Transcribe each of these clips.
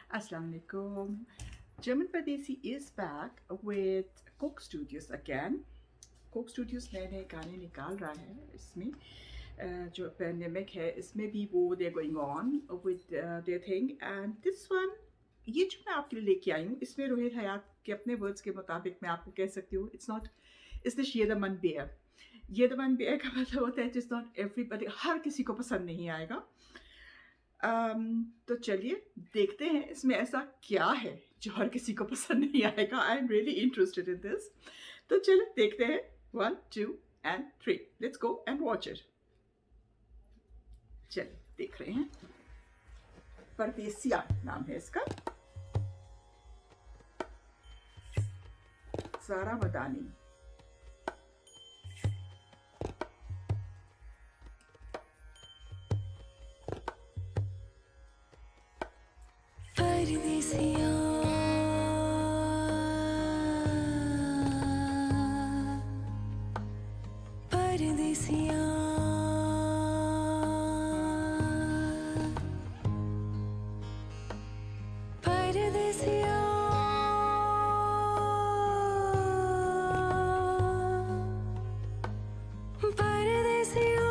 Assalamu alaikum. German Pradesi is back with Coke Studios again. Coke Studios नए नए गाने निकाल रहा है इसमें जो पैंडेमिक है इसमें भी वो they are going on with their thing and this one ये जो मैं आपके लिए लेके आई हूँ इसमें रोहित हयात के अपने वर्ड्स के मुताबिक मैं आपको कह सकती हूँ इट्स नॉट इसलिए येदमन बेयर येदमन बेयर का मतलब होता है इट्स नॉट एवरीबडी हर किसी को पसंद नहीं आएगा तो चलिए देखते हैं इसमें ऐसा क्या है जो हर किसी को पसंद नहीं आएगा I am really interested in this तो चलिए देखते हैं 1 2 and 3 let's go and watch it चलिए देख रहे हैं परदेसिया नाम है इसका सारा मदानी परदेसिया परदेसिया परदेसिया परदेसिया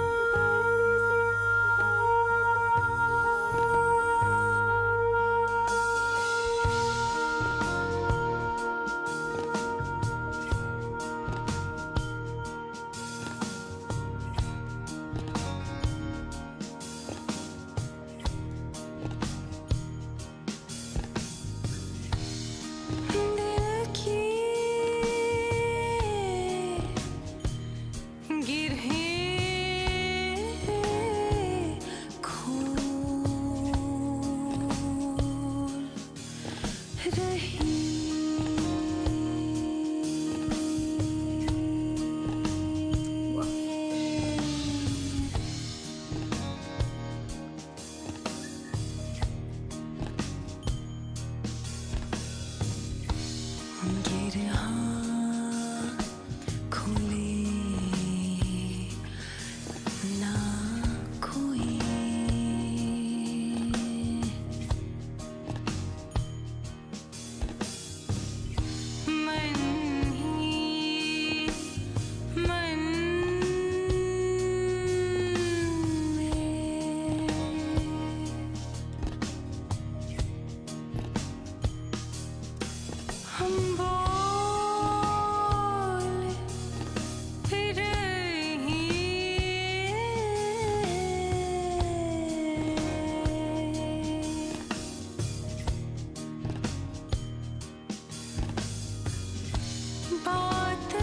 बात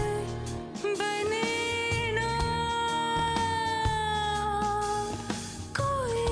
बने ना कोई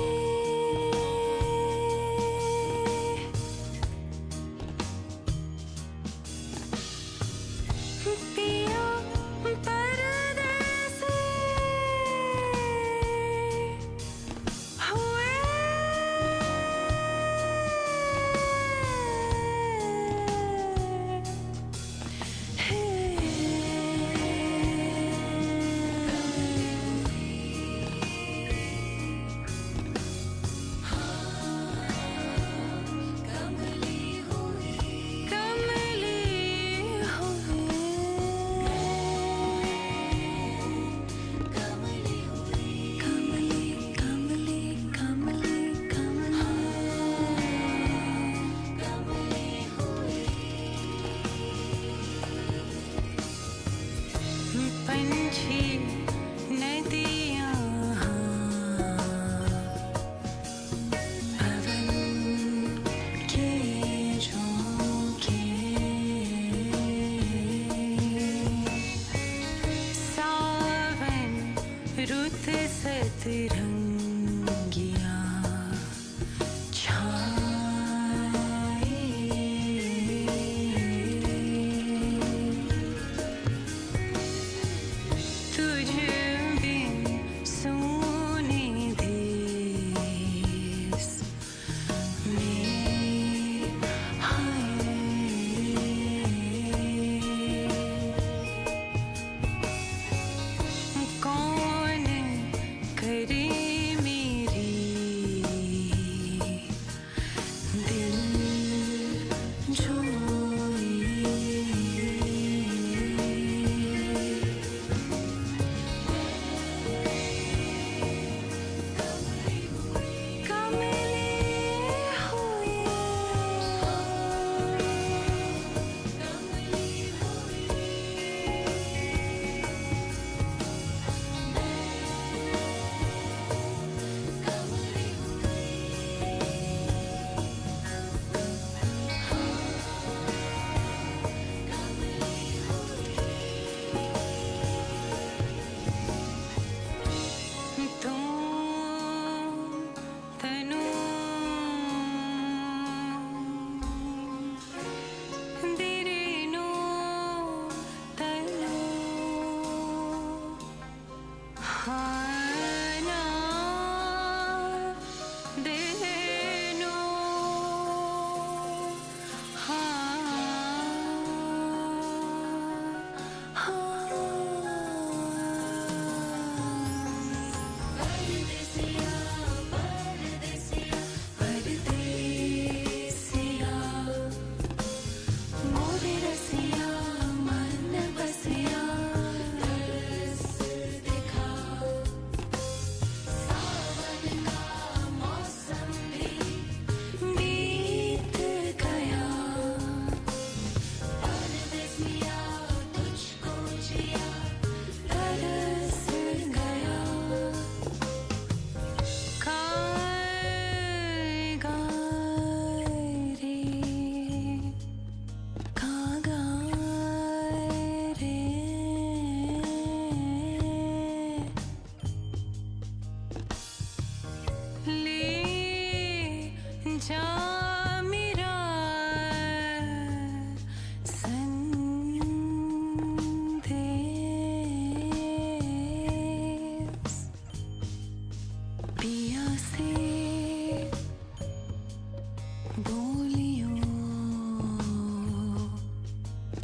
बोलियों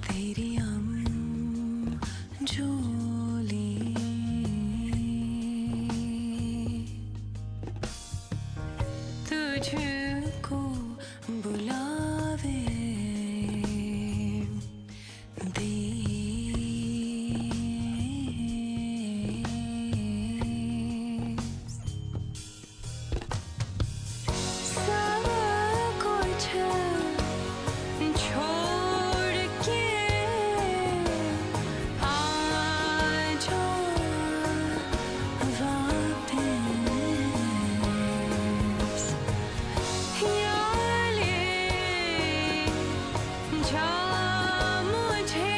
तेरी जोली तुझको बुलावे देश सारा कुछ छोड़ के आ जाओ वापस यार ले जा मुझे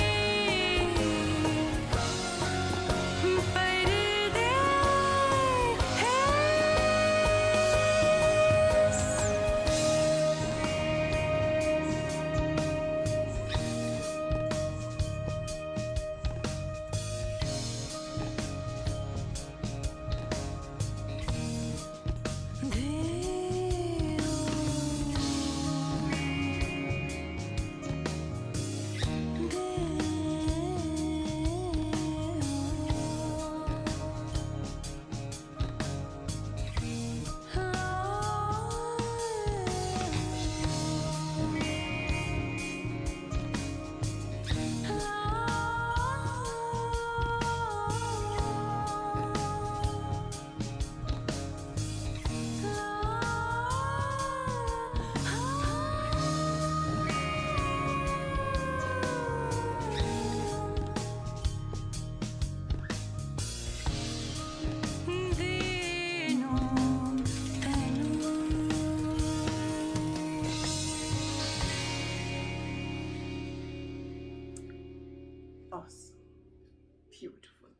Beautiful.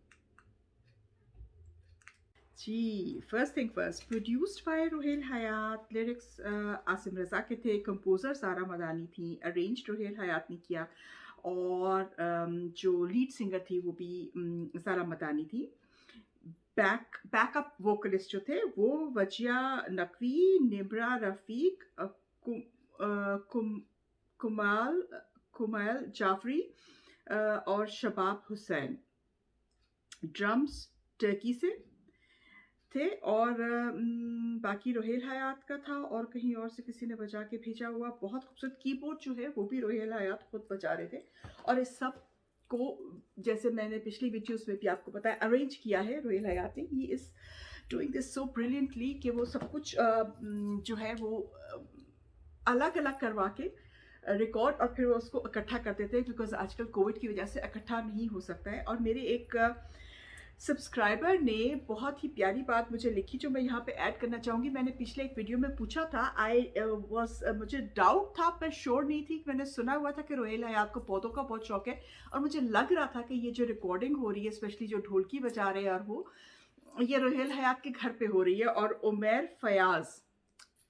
जी, first thing first, produced by Rohail Hyatt, lyrics Asim Raza के थे, कंपोज़र सारा मदानी थी, अरेंज्ड रोहेल हयात ने किया और जो लीड सिंगर थी वो भी सारा मदानी थी। बैकअप वोकलिस्ट जो थे वो वजिया नकवी, निब्रा रफ़ीक, कुमाल जाफरी और शबाब हुसैन। ड्रम्स टर्की से थे और बाकी रोहेल हयात का था और कहीं और से किसी ने बजा के भेजा हुआ। बहुत खूबसूरत कीबोर्ड जो है वो भी रोहेल हयात खुद बजा रहे थे और इस सब को, जैसे मैंने पिछली वीडियोस में भी आपको बताया, अरेंज किया है रोहेल हयात ने। He is doing this so brilliantly कि वो सब कुछ जो है वो अलग अलग करवा के रिकॉर्ड और फिर वो उसको इकट्ठा करते थे, बिकॉज आजकल कोविड की वजह से इकट्ठा नहीं हो सकता है। और मेरे एक सब्सक्राइबर ने बहुत ही प्यारी बात मुझे लिखी जो मैं यहाँ पे ऐड करना चाहूँगी। मैंने पिछले एक वीडियो में पूछा था, मुझे डाउट था, पर श्योर नहीं थी। मैंने सुना हुआ था कि रोहेल हयात को पौधों का बहुत शौक है और मुझे लग रहा था कि ये जो रिकॉर्डिंग हो रही है, स्पेशली जो ढोलकी बजा रहे हैं, और वो ये रोहेल हयात के घर पे हो रही है। और उमैर फयाज,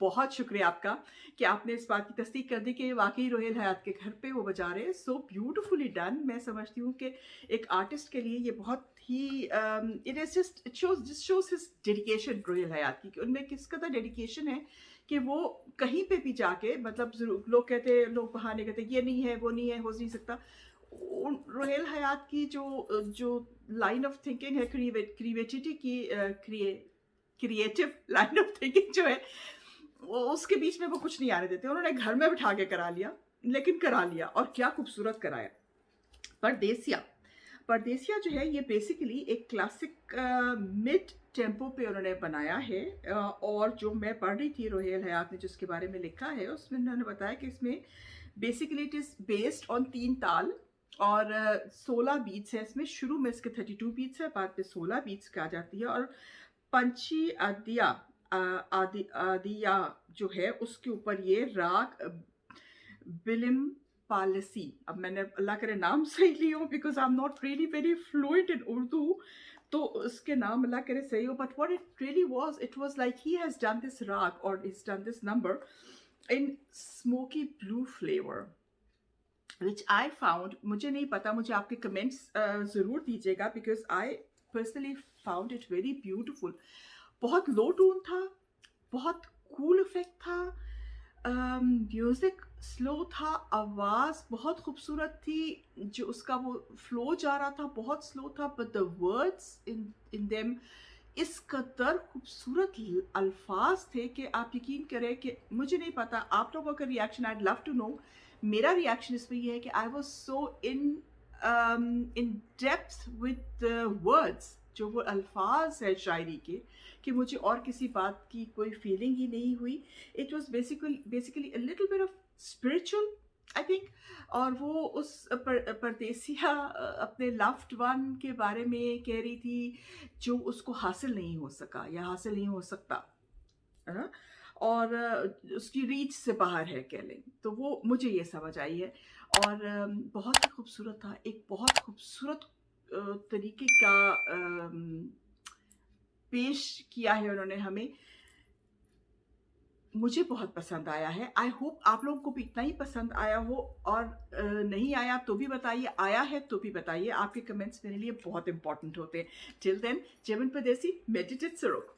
बहुत शुक्रिया आपका कि आपने इस बात की तस्दीक कर दी कि वाकई रोहेल हयात के घर पे वो बजा रहे हैं। So beautifully done. मैं समझती हूँ कि एक आर्टिस्ट के लिए ये बहुत ही it is just it shows his dedication Rohail Hyatt की, कि उनमें किस कदर डेडिकेशन है कि वो कहीं पे भी जाके, मतलब लोग कहते हैं, लोग बहाने कहते हैं ये नहीं है, वो नहीं है, हो नहीं सकता। रोहेल हयात की जो लाइन ऑफ थिंकिंग है, क्रिएटिविटी की, क्रिएटिव लाइन ऑफ थिंकिंग जो है, उसके बीच में वो कुछ नहीं आने देते। उन्होंने घर में बिठा के करा लिया, लेकिन करा लिया और क्या खूबसूरत कराया। परदेसिया जो है ये बेसिकली एक क्लासिक मिड टेम्पो पे उन्होंने बनाया है। और जो मैं पढ़ रही थी रोहेल हयात ने जिसके बारे में लिखा है, उसमें उन्होंने बताया कि इसमें basically it is based on 3 ताल और 16 बीट्स है इसमें। शुरू में इसके 32 बीट्स है, बाद में 16 बीट्स का आ जाती है। और पंची आदिया जो है उसके ऊपर ये राग बिलिम पालसी, अब मैंने अल्लाह करे नाम सही ली हो, because I am not really very fluent in Urdu, तो उसके नाम अल्लाह करे सही हो। But what it really was, it was like he has done this राग और he's done this number in smoky blue flavor which I found, मुझे नहीं पता, मुझे आपके कमेंट्स ज़रूर दीजिएगा, because I personally found it very beautiful. बहुत लो टोन था, बहुत कूल इफेक्ट था, म्यूज़िक स्लो था, आवाज़ बहुत खूबसूरत थी, जो उसका वो फ्लो जा रहा था बहुत स्लो था, but the words in them इस कदर खूबसूरत अल्फाज थे कि आप यकीन करें कि मुझे नहीं पता आप लोगों का reaction, I love to know. मेरा रिएक्शन इसमें ये है कि I was so in depth with the words, जो वो अल्फाज है शायरी के, कि मुझे और किसी बात की कोई फीलिंग ही नहीं हुई। It was basically a little bit of spiritual, I think. और वो उस परदेसिया अपने लव्ड वन के बारे में कह रही थी, जो उसको हासिल नहीं हो सका या हासिल नहीं हो सकता, है ना? और उसकी रीच से बाहर है कह लें, तो वो मुझे ये समझ आई है। और बहुत ही खूबसूरत था, एक बहुत खूबसूरत तरीके का पेश किया है उन्होंने हमें। मुझे बहुत पसंद आया है। आई होप आप लोगों को भी इतना ही पसंद आया हो, और नहीं आया तो भी बताइए, आया है तो भी बताइए। आपके कमेंट्स मेरे लिए बहुत इंपॉर्टेंट होते हैं। टिल देन, जेमन परदेसी, मेडिटेट सुरुक।